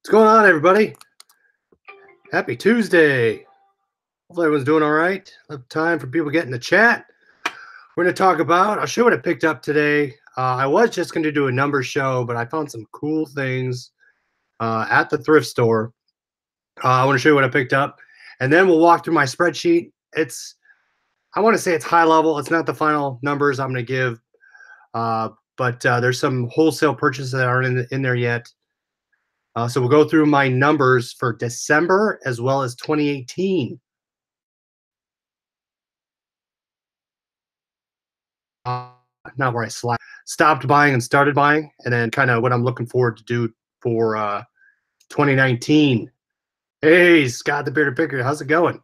What's going on, everybody? Happy Tuesday. Hopefully everyone's doing all right. Time for people to get in the chat. We're going to talk about, I'll show you what I picked up today. I was just going to do a number show, but I found some cool things at the thrift store. I want to show you what I picked up. And then we'll walk through my spreadsheet. I want to say it's high level. It's not the final numbers I'm going to give. But there's some wholesale purchases that aren't in there yet. So we'll go through my numbers for December as well as 2018. Not where I stopped buying and started buying, and then kind of what I'm looking forward to do for 2019. Hey, Scott the Bearded Picker, how's it going?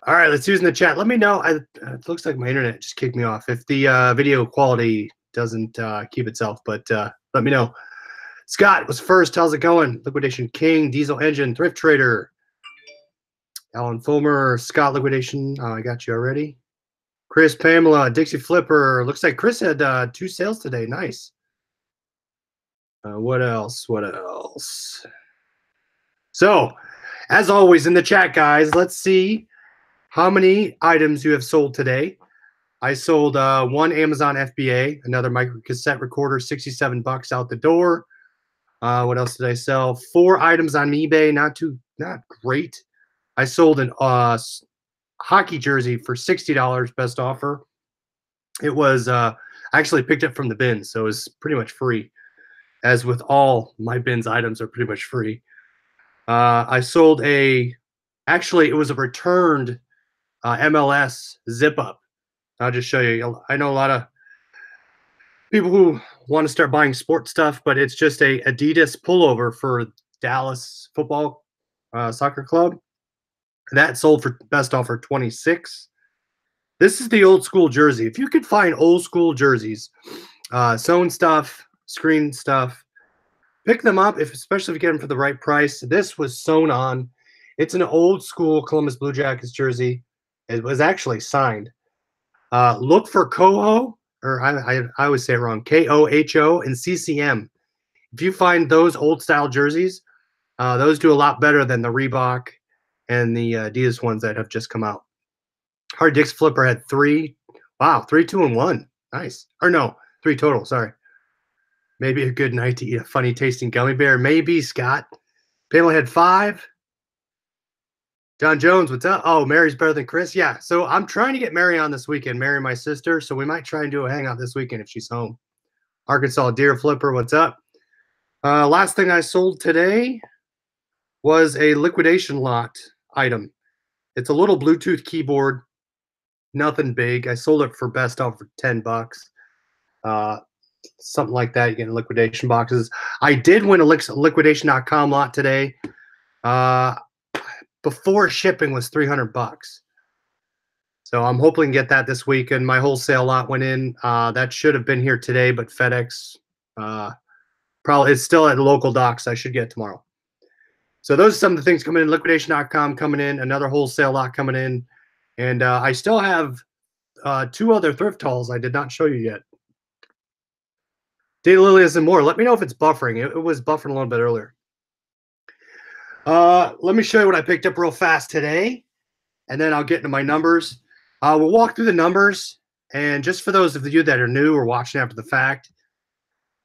All right, let's use in the chat. Let me know. It looks like my internet just kicked me off. If the video quality doesn't keep itself, but let me know. Scott was first. How's it going? Liquidation King, Diesel Engine, Thrift Trader. Alan Fulmer, Scott Liquidation. I got you already. Chris, Pamela, Dixie Flipper. Looks like Chris had 2 sales today. Nice. What else? What else? So, as always in the chat, guys, let's see how many items you have sold today. I sold 1 Amazon FBA, another micro cassette recorder, $67 out the door. What else did I sell? 4 items on eBay, not great. I sold an hockey jersey for $60, best offer. It was I actually picked it from the bin, so it was pretty much free. As with all my bins, items are pretty much free. I sold actually it was a returned MLS zip up. I'll just show you. I know a lot of people who want to start buying sports stuff, but it's just a Adidas pullover for Dallas football soccer club. That sold for best offer $26. This is the old school jersey. If you could find old school jerseys, sewn stuff, screen stuff, pick them up, especially if you get them for the right price. This was sewn on. It's an old school Columbus Blue Jackets jersey. It was actually signed. Look for Coho, or I always say it wrong, KOHO and CCM. If you find those old style jerseys, those do a lot better than the Reebok and the Adidas ones that have just come out. Hard Dix Flipper had 3. Wow, 3, 2, and 1. Nice. Or no, 3 total. Sorry. Maybe a good night to eat a funny tasting gummy bear. Maybe, Scott. Pamela had 5. John Jones, what's up? Oh, Mary's better than Chris. Yeah, so I'm trying to get Mary on this weekend. Mary, my sister. So we might try and do a hangout this weekend if she's home. Arkansas Deer Flipper, what's up? Last thing I sold today was a liquidation lot item. It's a little Bluetooth keyboard, nothing big. I sold it for best offer for $10. Something like that. You get in liquidation boxes. I did win a liquidation.com lot today. Before shipping was $300. So I'm hoping to get that this week. And my wholesale lot went in. That should have been here today, but FedEx probably it's still at local docks. I should get it tomorrow. So those are some of the things coming in. Liquidation.com coming in, another wholesale lot coming in. And I still have 2 other thrift hauls I did not show you yet. Data Lilies and more. Let me know if it's buffering. It was buffering a little bit earlier. Let me show you what I picked up real fast today, and then I'll get into my numbers. We'll walk through the numbers, and just for those of you that are new or watching after the fact,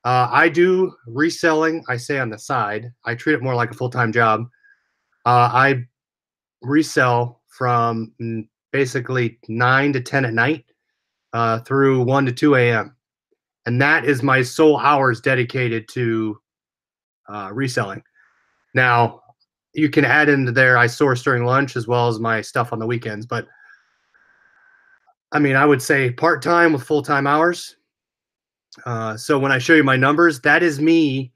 I do reselling, I say on the side. I treat it more like a full-time job. I resell from basically 9 to 10 at night through 1 to 2 a.m. And that is my sole hours dedicated to reselling. Now, you can add into there I source during lunch as well as my stuff on the weekends. But, I mean, I would say part-time with full-time hours. So when I show you my numbers, that is me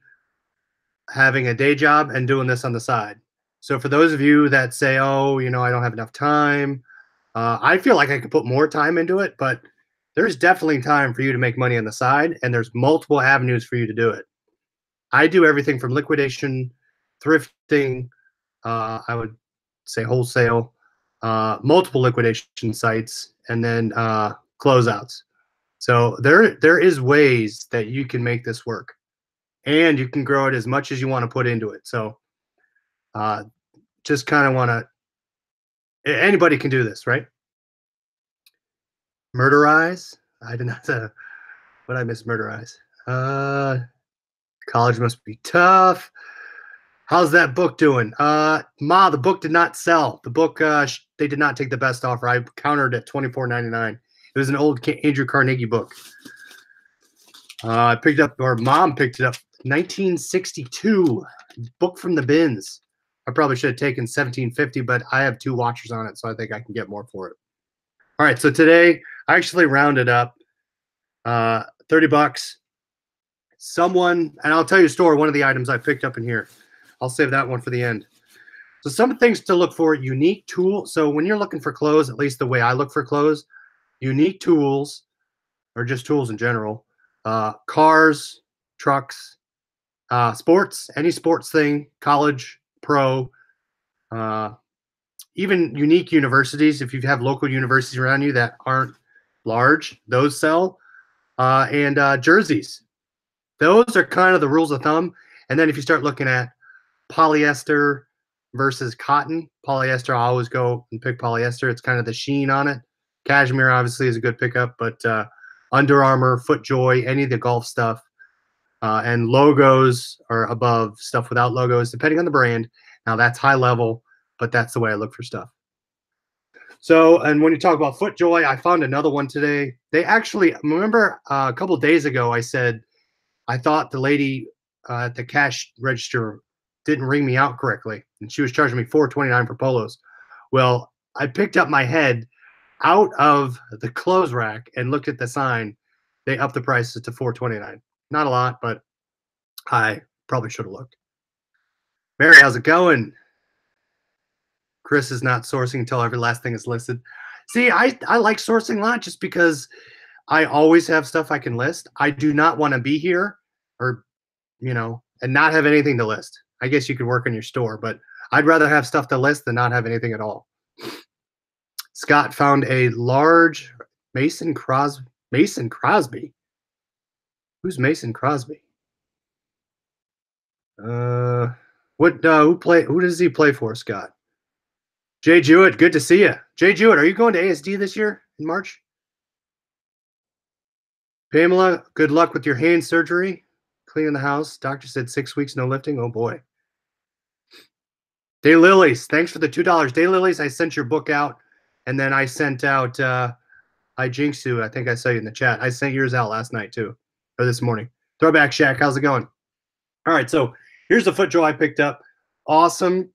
having a day job and doing this on the side. So for those of you that say, oh, you know, I don't have enough time, I feel like I could put more time into it, but there's definitely time for you to make money on the side, and there's multiple avenues for you to do it. I do everything from liquidation, thrifting, I would say wholesale, multiple liquidation sites, and then closeouts. So there is ways that you can make this work. and you can grow it as much as you want to put into it. So just kind of want to, anybody can do this, right? Murderize. I did not, what I miss Murderize. College must be tough. How's that book doing? Ma, the book did not sell. The book, they did not take the best offer. I countered at $24.99. It was an old Andrew Carnegie book. I picked up, or Mom picked it up, 1962, book from the bins. I probably should have taken $17.50, but I have 2 watchers on it, so I think I can get more for it. All right, so today I actually rounded up 30 bucks. Someone, and I'll tell you a story, one of the items I picked up in here. I'll save that one for the end. So some things to look for, unique tool. So when you're looking for clothes, at least the way I look for clothes, unique tools, or just tools in general, cars, trucks, sports, any sports thing, college, pro, even unique universities. If you have local universities around you that aren't large, those sell, and jerseys. Those are kind of the rules of thumb. And then if you start looking at polyester versus cotton, polyester, I always go and pick polyester. It's kind of the sheen on it. Cashmere obviously is a good pickup, but Under Armour, FootJoy, any of the golf stuff, and logos are above stuff without logos, depending on the brand. Now that's high level, but that's the way I look for stuff. So, and when you talk about FootJoy, I found another one today. They actually, remember a couple of days ago, I said, I thought the lady at the cash register didn't ring me out correctly, and she was charging me $4.29 for polos. Well, I picked up my head out of the clothes rack and looked at the sign. They upped the prices to $4.29. Not a lot, but I probably should have looked. Mary, how's it going? Chris is not sourcing until every last thing is listed. See, I like sourcing a lot just because I always have stuff I can list. I do not want to be here or, and not have anything to list. I guess you could work in your store, but I'd rather have stuff to list than not have anything at all. Scott found a large Mason Crosby. Mason Crosby? Who's Mason Crosby? Who does he play for, Scott? Jay Jewett, good to see you. Jay Jewett, are you going to ASD this year in March? Pamela, good luck with your hand surgery. Cleaning the house. Doctor said 6 weeks, no lifting. Oh, boy. Daylilies, thanks for the $2. Daylilies, I sent your book out, and then I sent out, I jinxed you. I think I saw you in the chat. I sent yours out last night, too, or this morning. Throwback Shack, how's it going? All right, so here's the FootJoy I picked up. Awesome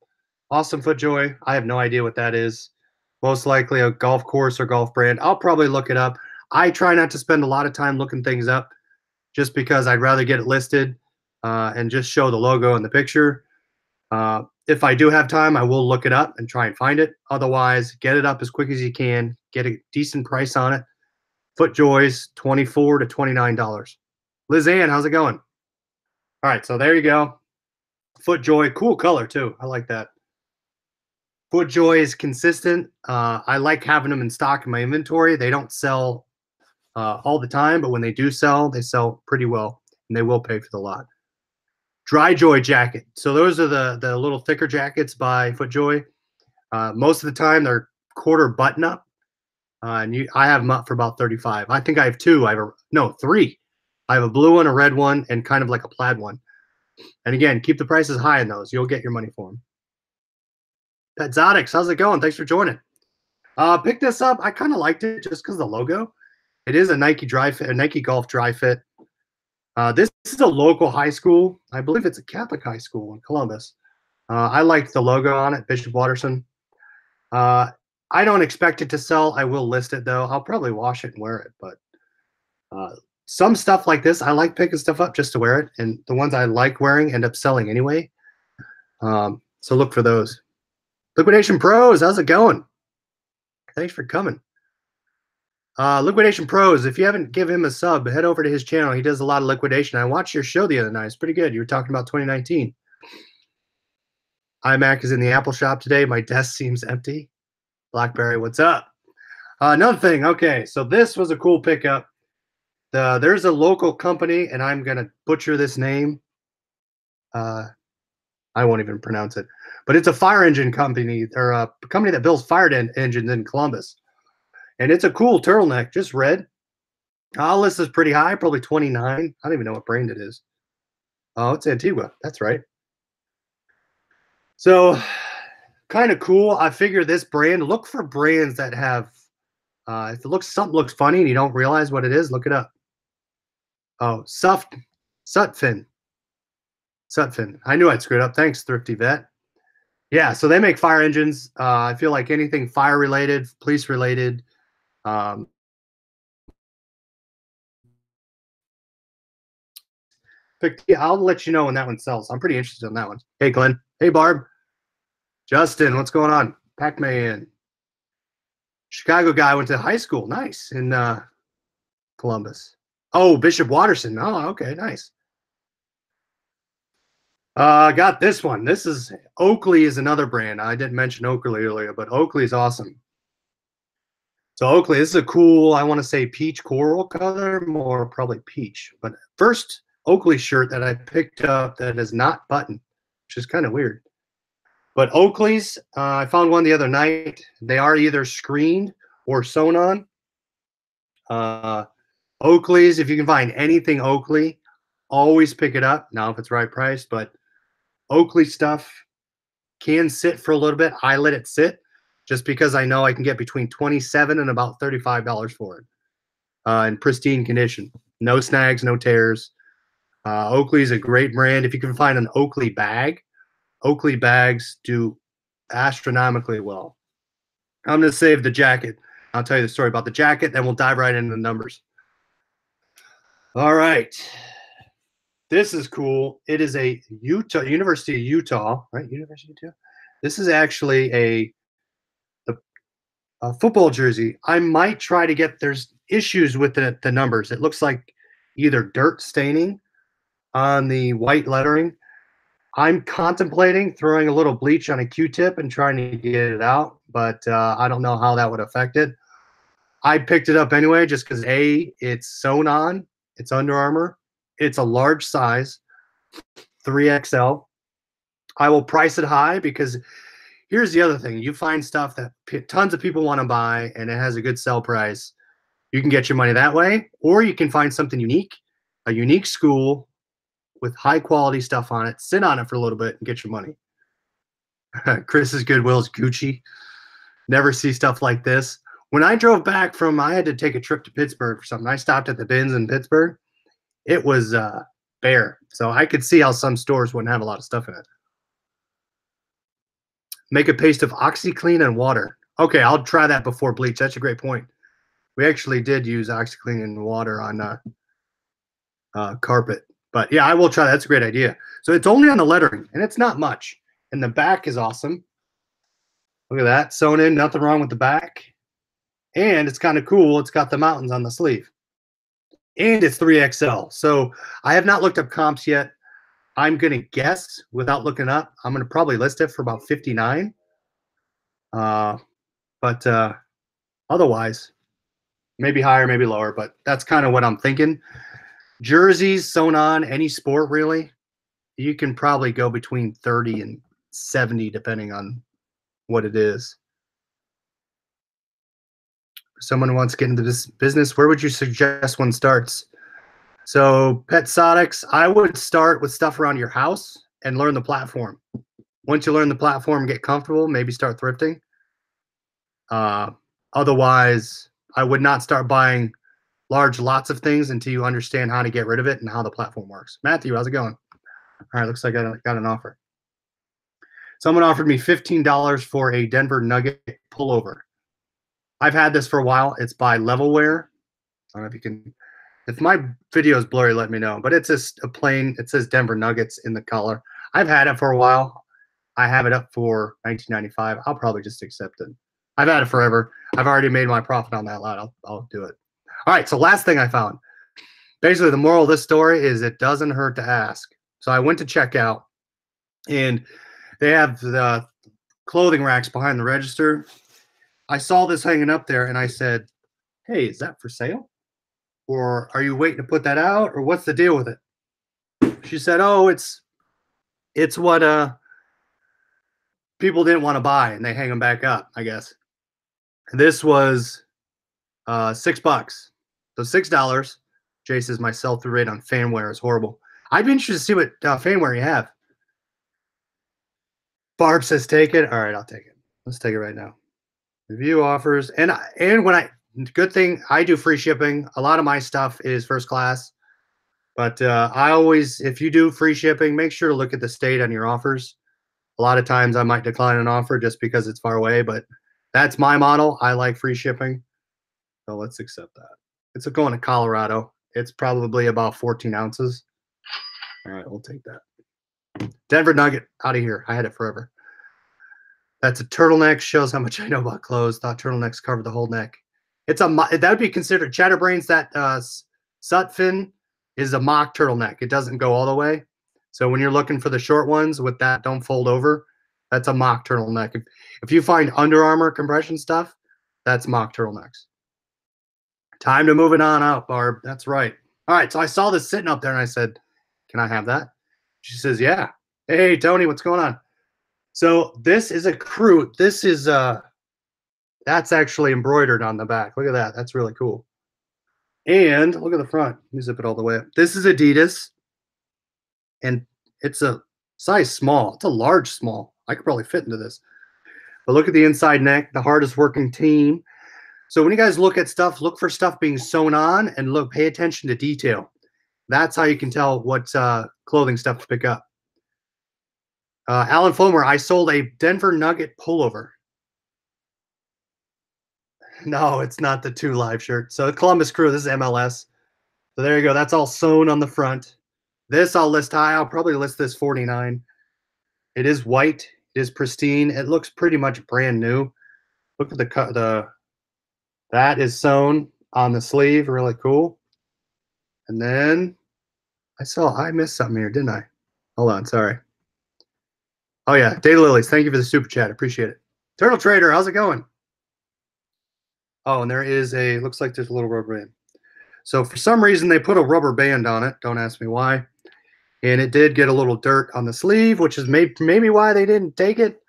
FootJoy. I have no idea what that is. Most likely a golf course or golf brand. I'll probably look it up. I try not to spend a lot of time looking things up just because I'd rather get it listed and just show the logo and the picture. If I do have time, I will look it up and try and find it. Otherwise, get it up as quick as you can. Get a decent price on it. FootJoy's $24 to $29. Liz Ann, how's it going? All right, so there you go. FootJoy, cool color too. I like that. FootJoy is consistent. I like having them in stock in my inventory. They don't sell all the time, but when they do sell, they sell pretty well, and they will pay for the lot. DryJoy jacket. So those are the little thicker jackets by FootJoy. Most of the time, they're quarter button up, and I have them up for about $35. I think I have 2. Three. I have a blue one, a red one, and kind of like a plaid one. And again, keep the prices high in those. You'll get your money for them. Petzotics, how's it going? Thanks for joining. Pick this up. I kind of liked it just because of the logo. It is a Nike dry fit, a Nike Golf dry fit. This is a local high school. I believe it's a Catholic high school in Columbus. I liked the logo on it, Bishop Watterson. I don't expect it to sell. I will list it though. I'll probably wash it and wear it, but some stuff like this, I like picking stuff up just to wear it, and the ones I like wearing end up selling anyway. So look for those. Liquidation Pros, how's it going? Thanks for coming. Liquidation Pros, if you haven't given him a sub, head over to his channel. He does a lot of liquidation. I watched your show the other night. It's pretty good. You were talking about 2019. iMac is in the Apple shop today. My desk seems empty. BlackBerry, what's up? Another thing. Okay, so this was a cool pickup. There's a local company, and I'm going to butcher this name. I won't even pronounce it, but it's a fire engine company, or a company that builds fire engines in Columbus. And it's a cool turtleneck, just red. List is pretty high, probably 29. I don't even know what brand it is. Oh, it's Antigua. That's right. So kind of cool. I figure this brand, look for brands that have, if something looks funny and you don't realize what it is, look it up. Oh, Sutphin. Sutphin. I knew I'd screw it up. Thanks, Thrifty Vet. Yeah, so they make fire engines. I feel like anything fire related, police related. Um, yeah, I'll let you know when that one sells. I'm pretty interested in that one. Hey, Glenn. Hey, Barb. Justin, what's going on? Pac-Man. Chicago guy, went to high school. Nice. In Columbus. Oh, Bishop Watterson. Oh, okay, nice. I got this one. This is Oakley is another brand. I didn't mention Oakley earlier, but Oakley is awesome. So Oakley, this is a cool, I want to say peach coral color, more probably peach. But first Oakley shirt that I picked up that is not buttoned, which is kind of weird. But Oakley's, I found one the other night. They are either screened or sewn on. Oakley's, if you can find anything Oakley, always pick it up. Now, if it's right price, but Oakley stuff can sit for a little bit. I let it sit just because I know I can get between $27 and about $35 for it in pristine condition. No snags, no tears. Oakley is a great brand. If you can find an Oakley bag, Oakley bags do astronomically well. I'm going to save the jacket. I'll tell you the story about the jacket, then we'll dive right into the numbers. All right. This is cool. It is a University of Utah, right? University of Utah. This is actually a football jersey. I might try to get, there's issues with the numbers. It looks like either dirt staining on the white lettering. I'm contemplating throwing a little bleach on a Q-tip and trying to get it out, but I don't know how that would affect it. I picked it up anyway just because A, it's sewn on, it's Under Armour, it's a large size, 3XL. I will price it high because here's the other thing. You find stuff that tons of people want to buy and it has a good sell price. You can get your money that way, or you can find something unique, a unique school with high quality stuff on it, sit on it for a little bit and get your money. Chris's Goodwill is Gucci. Never see stuff like this. When I drove back from, I had to take a trip to Pittsburgh for something. I stopped at the bins in Pittsburgh. It was bare. So I could see how some stores wouldn't have a lot of stuff in it. Make a paste of OxyClean and water. Okay, I'll try that before bleach. That's a great point. We actually did use OxyClean and water on carpet. But yeah, I will try that. That's a great idea. So it's only on the lettering, and it's not much. And the back is awesome. Look at that. Sewn in, nothing wrong with the back. And it's kind of cool. It's got the mountains on the sleeve. And it's 3XL. So I have not looked up comps yet. I'm going to guess without looking up. I'm going to probably list it for about 59. But otherwise, maybe higher, maybe lower. But that's kind of what I'm thinking. Jerseys sewn on, any sport really, you can probably go between 30 and 70 depending on what it is. For someone who wants to get into this business, where would you suggest one starts? So Petsotics, I would start with stuff around your house and learn the platform. Once you learn the platform, get comfortable, maybe start thrifting. Otherwise, I would not start buying large lots of things until you understand how to get rid of it and how the platform works. Matthew, how's it going? All right, looks like I got an offer. Someone offered me $15 for a Denver Nugget pullover. I've had this for a while. It's by Levelware. I don't know if you can, if my video is blurry, let me know. But it's just a plain, it says Denver Nuggets in the collar. I've had it for a while. I have it up for $19.95. I'll probably just accept it. I've had it forever. I've already made my profit on that lot. I'll do it. All right, so last thing I found. Basically, the moral of this story is it doesn't hurt to ask. So I went to checkout, and they have the clothing racks behind the register. I saw this hanging up there, and I said, hey, is that for sale? Or are you waiting to put that out? Or what's the deal with it? She said, oh, it's It's what people didn't want to buy, and they hang them back up, I guess. This was $6. So $6. Jay says my sell-through rate on fanware is horrible. I'd be interested to see what fanware you have. Barb says take it. All right, I'll take it. Let's take it right now. Review offers. And when good thing, I do free shipping. A lot of my stuff is first class. But I always, if you do free shipping, make sure to look at the state on your offers. A lot of times I might decline an offer just because it's far away, but that's my model. I like free shipping. So let's accept that. It's going to Colorado. It's probably about 14 ounces. All right, we'll take that. Denver Nugget, out of here. I had it forever. That's a turtleneck. Shows how much I know about clothes. Thought turtlenecks cover the whole neck. It's a that would be considered Chatterbrains. That Sutphin is a mock turtleneck. It doesn't go all the way. So when you're looking for the short ones with that don't fold over, that's a mock turtleneck. If you find Under Armour compression stuff, that's mock turtlenecks. Time to move it on out, Barb. That's right. All right, so I saw this sitting up there, and I said, can I have that? She says, yeah. Hey, Tony, what's going on? So this is a crew. This is that's actually embroidered on the back. Look at that. That's really cool. And look at the front. Let me zip it all the way up. This is Adidas, and it's a size small. It's a large small. I could probably fit into this. But look at the inside neck, the hardest working team. So when you guys look at stuff, look for stuff being sewn on, and pay attention to detail. That's how you can tell what clothing stuff to pick up. Alan Fulmer, I sold a Denver Nugget pullover. No, it's not the 2 Live shirt. So Columbus Crew, this is MLS. So there you go. That's all sewn on the front. This I'll list high. I'll probably list this 49. It is white. It is pristine. It looks pretty much brand new. Look at the that is sewn on the sleeve. Really cool. And then I missed something here, didn't I? Hold on, sorry. Oh yeah, Day Lilies. Thank you for the super chat. Appreciate it. Turtle Trader, how's it going? Oh, and there is looks like there's a little rubber band. So for some reason they put a rubber band on it. Don't ask me why. And it did get a little dirt on the sleeve, which is maybe why they didn't take it.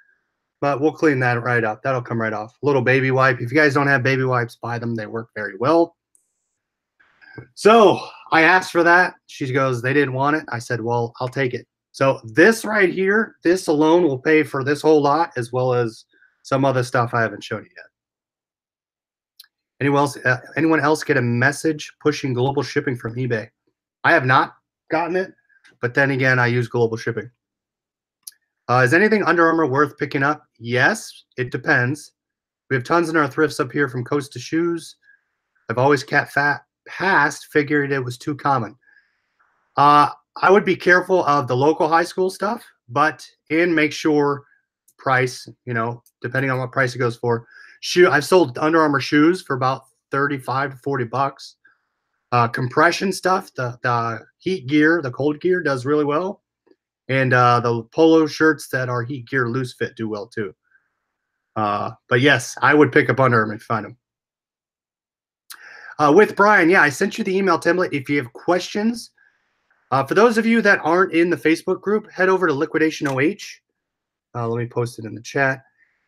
But we'll clean that right up. That'll come right off. A little baby wipe. If you guys don't have baby wipes, buy them. They work very well. So I asked for that. She goes, they didn't want it. I said, well, I'll take it. So this right here, this alone will pay for this whole lot, as well as some other stuff I haven't shown you yet. Anyone else get a message pushing global shipping from eBay? I have not gotten it, but then again, I use global shipping. Is anything Under Armour worth picking up? Yes, it depends. We have tons in our thrifts up here from Coast to Shoes. I've always figured it was too common. I would be careful of the local high school stuff, and make sure price, depending on what price it goes for. I've sold Under Armour shoes for about 35 to 40 bucks. Compression stuff, the heat gear, the cold gear does really well. And the polo shirts that are heat gear loose fit do well too. But yes, I would pick up Under Armour if you find them. With Brian, yeah, I sent you the email template. If you have questions, for those of you that aren't in the Facebook group, head over to Liquidation OH. Let me post it in the chat.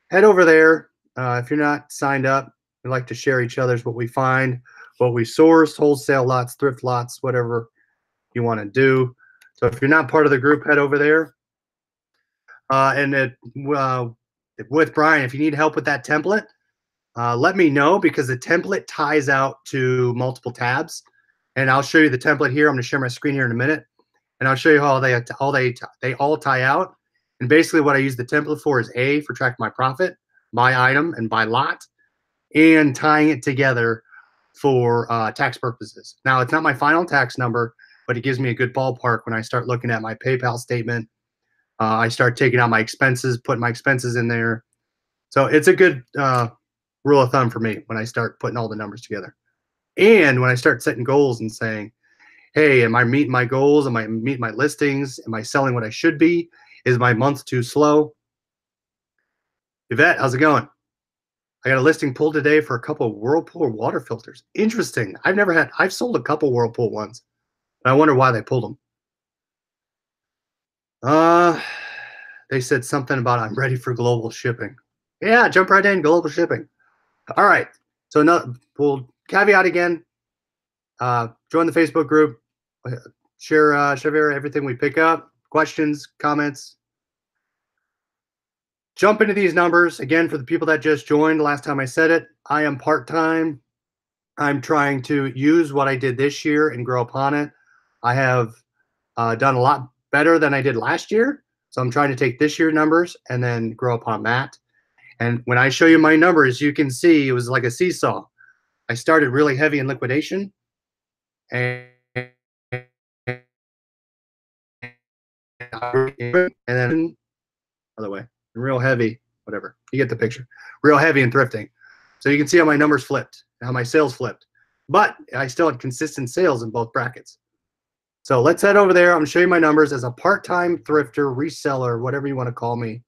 Head over there. If you're not signed up, we like to share each other's what we find, what we source, wholesale lots, thrift lots, whatever you want to do. So if you're not part of the group, head over there. With Brian, if you need help with that template, let me know, because the template ties out to multiple tabs. And I'll show you the template here. I'm going to share my screen here in a minute, and I'll show you how they all tie out. And basically, what I use the template for is A, for track my profit by item and by lot, and tying it together for tax purposes. Now, it's not my final tax number, but it gives me a good ballpark when I start looking at my PayPal statement. I start taking out my expenses, putting my expenses in there. So it's a good rule of thumb for me when I start putting all the numbers together. And when I start setting goals and saying, hey, am I meeting my goals? Am I meeting my listings? Am I selling what I should be? Is my month too slow? Yvette, how's it going? I got a listing pulled today for a couple of Whirlpool water filters. Interesting. I've sold a couple Whirlpool ones. I wonder why they pulled them. Uh, they said something about I'm ready for global shipping. Yeah, jump right in, global shipping. All right. So no, we'll caveat again. Join the Facebook group. Share everything we pick up. Questions, comments. Jump into these numbers again for the people that just joined. Last time I said it, I am part time. I'm trying to use what I did this year and grow upon it. I have done a lot better than I did last year. So I'm trying to take this year numbers and then grow upon that. And when I show you my numbers, you can see it was like a seesaw. I started really heavy in liquidation and then other way, real heavy, whatever. You get the picture. Real heavy in thrifting. So you can see how my numbers flipped, how my sales flipped. But I still had consistent sales in both brackets. So let's head over there. I'm going to show you my numbers as a part-time thrifter, reseller, whatever you want to call me.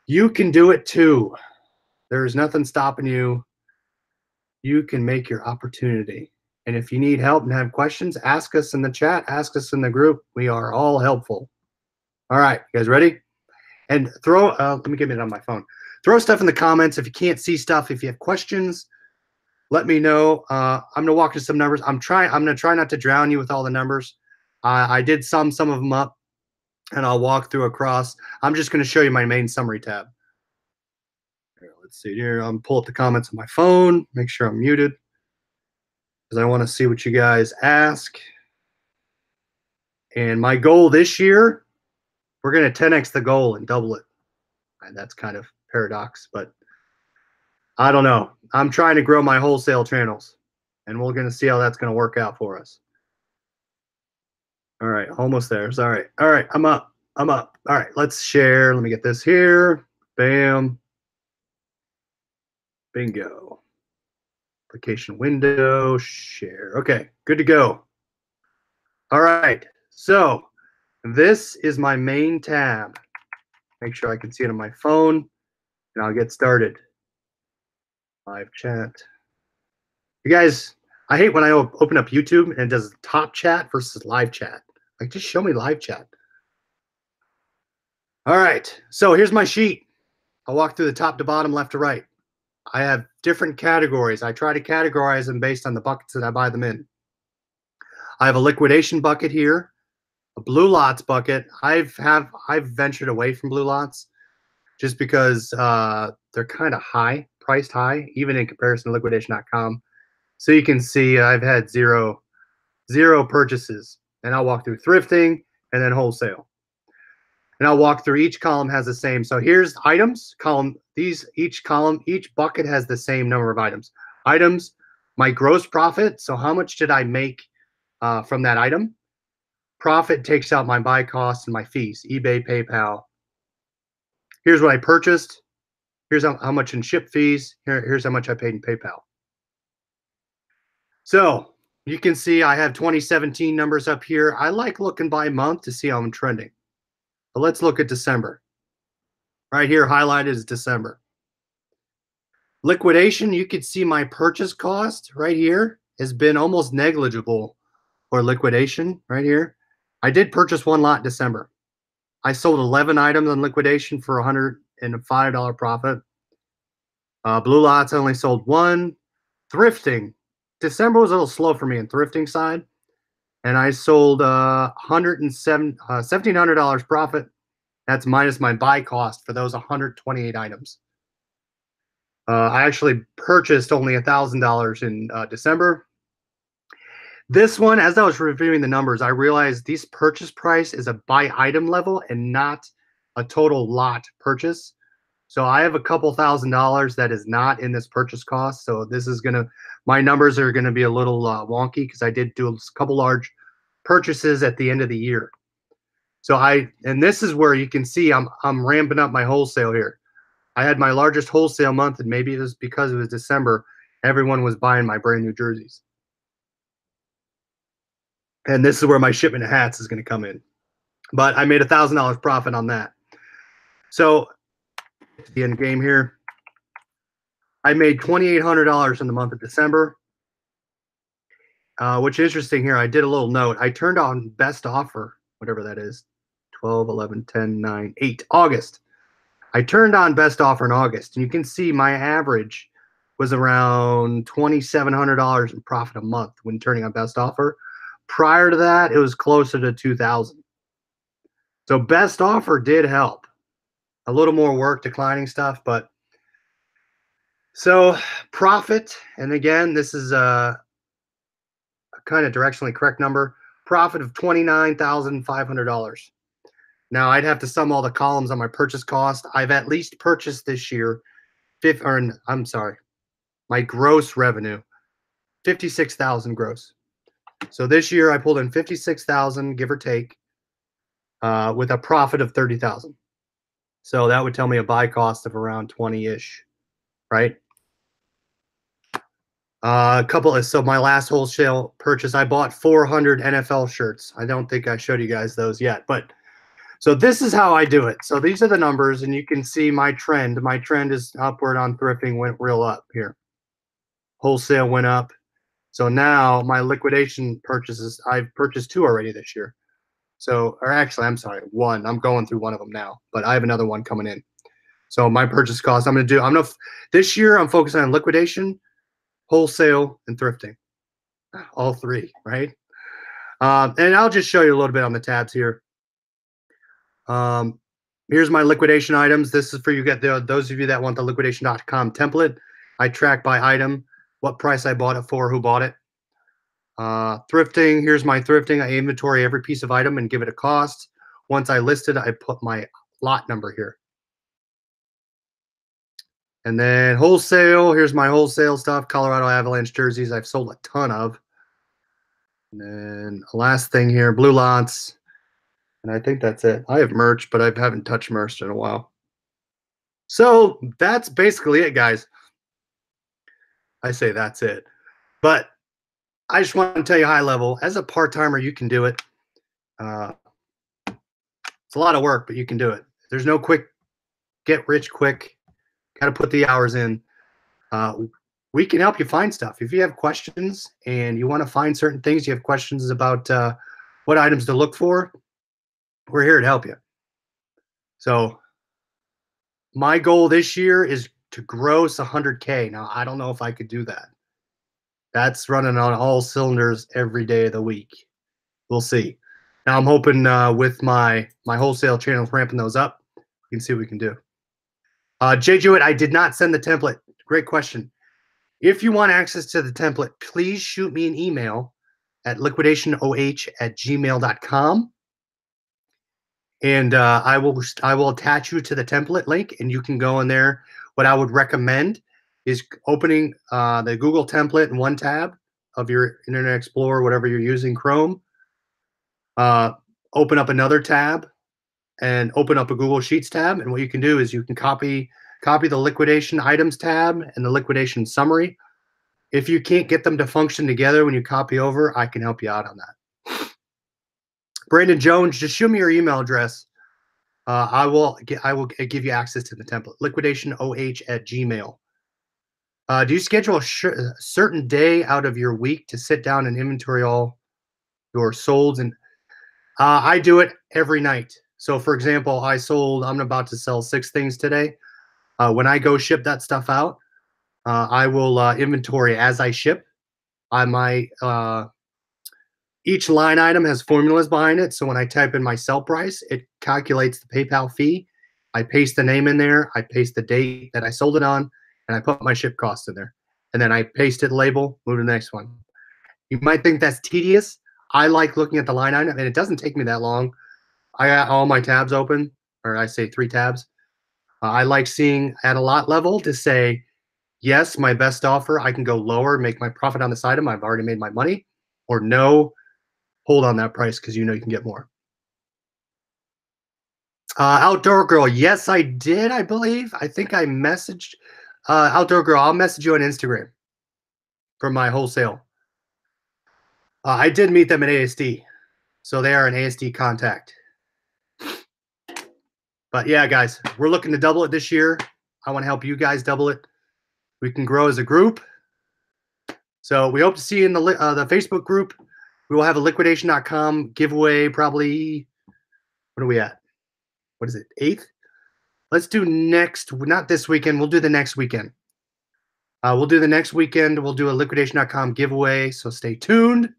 You can do it too. There's nothing stopping you. You can make your opportunity. And if you need help and have questions, ask us in the chat, ask us in the group. We are all helpful. All right, you guys ready? And throw, let me get it on my phone. Throw stuff in the comments. If you can't see stuff, if you have questions, let me know. I'm gonna walk through some numbers. I'm gonna try not to drown you with all the numbers. I did sum some of them up and I'll walk through across. I'm just gonna show you my main summary tab. Here, let's see here. I'm pull up the comments on my phone, make sure I'm muted because I want to see what you guys ask. And my goal this year, we're gonna 10x the goal and double it. And that's kind of paradox, but I don't know. I'm trying to grow my wholesale channels, and we're going to see how that's going to work out for us. All right, almost there. Sorry. All right, I'm up. I'm up. All right, let's share. Let me get this here. Bam. Bingo. Application window, share. Okay, good to go. All right, so this is my main tab. Make sure I can see it on my phone, and I'll get started. Live chat. You guys, I hate when I open up YouTube and it does top chat versus live chat. Like, just show me live chat. All right, so here's my sheet. I'll walk through the top to bottom, left to right. I have different categories. I try to categorize them based on the buckets that I buy them in. I have a liquidation bucket here, a blue lots bucket. I've ventured away from blue lots just because they're kind of high, priced high, even in comparison to liquidation.com. So you can see I've had zero purchases. And I'll walk through thrifting and then wholesale. And I'll walk through each column has the same. So here's items, column, each bucket has the same number of items. Items, my gross profit. So how much did I make from that item? Profit takes out my buy costs and my fees, eBay, PayPal. Here's what I purchased. Here's how much in ship fees. Here's how much I paid in PayPal. So you can see I have 2017 numbers up here. I like looking by month to see how I'm trending. But let's look at December. Right here, highlighted is December. Liquidation, you could see my purchase cost right here has been almost negligible for liquidation right here. I did purchase one lot in December. I sold 11 items on liquidation for $105 profit. Blue lots, I only sold one. Thrifting, December was a little slow for me in thrifting side. And I sold $1,700 profit. That's minus my buy cost for those 128 items. I actually purchased only $1,000 in December. This one, as I was reviewing the numbers, I realized this purchase price is a by item level and not a total lot purchase. So I have a couple $1,000s that is not in this purchase cost. So this is my numbers are gonna be a little wonky because I did do a couple large purchases at the end of the year. So and this is where you can see I'm ramping up my wholesale here. I had my largest wholesale month, and maybe it was because it was December. Everyone was buying my brand new jerseys. And this is where my shipment of hats is going to come in. But I made $1,000 profit on that. So the end game here, I made $2,800 in the month of December. Which is interesting here. I did a little note. I turned on best offer, whatever that is, 12, 11, 10, 9, 8. August. I turned on best offer in August, and you can see my average was around $2,700 in profit a month when turning on best offer. Prior to that, it was closer to 2,000. So best offer did help. A little more work declining stuff, but so profit, and again, this is a kind of directionally correct number. Profit of $29,500. Now I'd have to sum all the columns on my purchase cost. I've at least purchased this year, my gross revenue, 56,000 gross. So this year I pulled in 56,000, give or take, with a profit of 30,000. So that would tell me a buy cost of around 20-ish, right? So my last wholesale purchase, I bought 400 NFL shirts. I don't think I showed you guys those yet, but so this is how I do it. So these are the numbers, and you can see my trend. My trend is upward on thrifting, went real up here. Wholesale went up. So now my liquidation purchases, I've purchased 2 already this year. So, or actually, I'm sorry, 1. I'm going through 1 of them now, but I have another one coming in. So my purchase cost, this year I'm focusing on liquidation, wholesale, and thrifting. All 3, right? And I'll just show you a little bit on the tabs here. Here's my liquidation items. This is for those of you that want the liquidation.com template. I track by item, what price I bought it for, who bought it. Thrifting, here's my thrifting. I inventory every piece of item and give it a cost. Once I list it, I put my lot number here. And then wholesale, here's my wholesale stuff. Colorado Avalanche jerseys, I've sold a ton of. And then the last thing here, blue lots. And I think that's it. I have merch, but I haven't touched merch in a while. So that's basically it, guys. I say that's it. But I just want to tell you high level, as a part-timer, you can do it. It's a lot of work, but you can do it. There's no quick, get rich quick. Got to put the hours in. We can help you find stuff. If you have questions and you want to find certain things, you have questions about what items to look for, we're here to help you. So my goal this year is to gross 100K. Now, I don't know if I could do that. That's running on all cylinders every day of the week. We'll see. Now I'm hoping with my wholesale channels ramping those up, we can see what we can do. Jay Jewett, I did not send the template. Great question. If you want access to the template, please shoot me an email at liquidationoh@gmail.com. And I will attach you to the template link, and you can go in there. What I would recommend is opening the Google template in one tab of your Internet Explorer, whatever you're using, Chrome. Open up another tab and open up a Google Sheets tab. And what you can do is you can copy the liquidation items tab and the liquidation summary. If you can't get them to function together when you copy over, I can help you out on that. Brandon Jones, just shoot me your email address. I will give you access to the template. liquidationoh@gmail. Do you schedule a certain day out of your week to sit down and inventory all your solds? And I do it every night. So, for example, I'm about to sell 6 things today. When I go ship that stuff out, I will inventory as I ship. Each line item has formulas behind it. So when I type in my sell price, it calculates the PayPal fee. I paste the name in there. I paste the date that I sold it on, and I put my ship cost in there. And then I paste it, label, move to the next one. You might think that's tedious. I like looking at the line item, and it doesn't take me that long. I got all my tabs open, or I say 3 tabs. I like seeing at a lot level to say, yes, my best offer, I can go lower, make my profit on this item. I've already made my money. Or no, hold on that price because you know you can get more. Outdoor Girl, yes, I did, I believe. I think I messaged Outdoor Girl. I'll message you on Instagram for my wholesale. I did meet them at ASD, so they are an ASD contact. But yeah, guys, we're looking to double it this year. I want to help you guys double it. We can grow as a group. So we hope to see you in the Facebook group. We will have a liquidation.com giveaway probably What are we at? What is it? 8th? Let's do next, not this weekend. We'll do the next weekend. We'll do the next weekend. We'll do a liquidation.com giveaway. So stay tuned.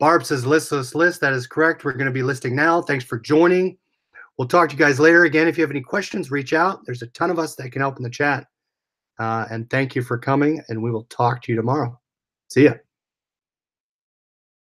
Barb says list. That is correct. We're going to be listing now. Thanks for joining. We'll talk to you guys later. Again, if you have any questions, reach out. There's a ton of us that can help in the chat. And thank you for coming, and we will talk to you tomorrow. See ya.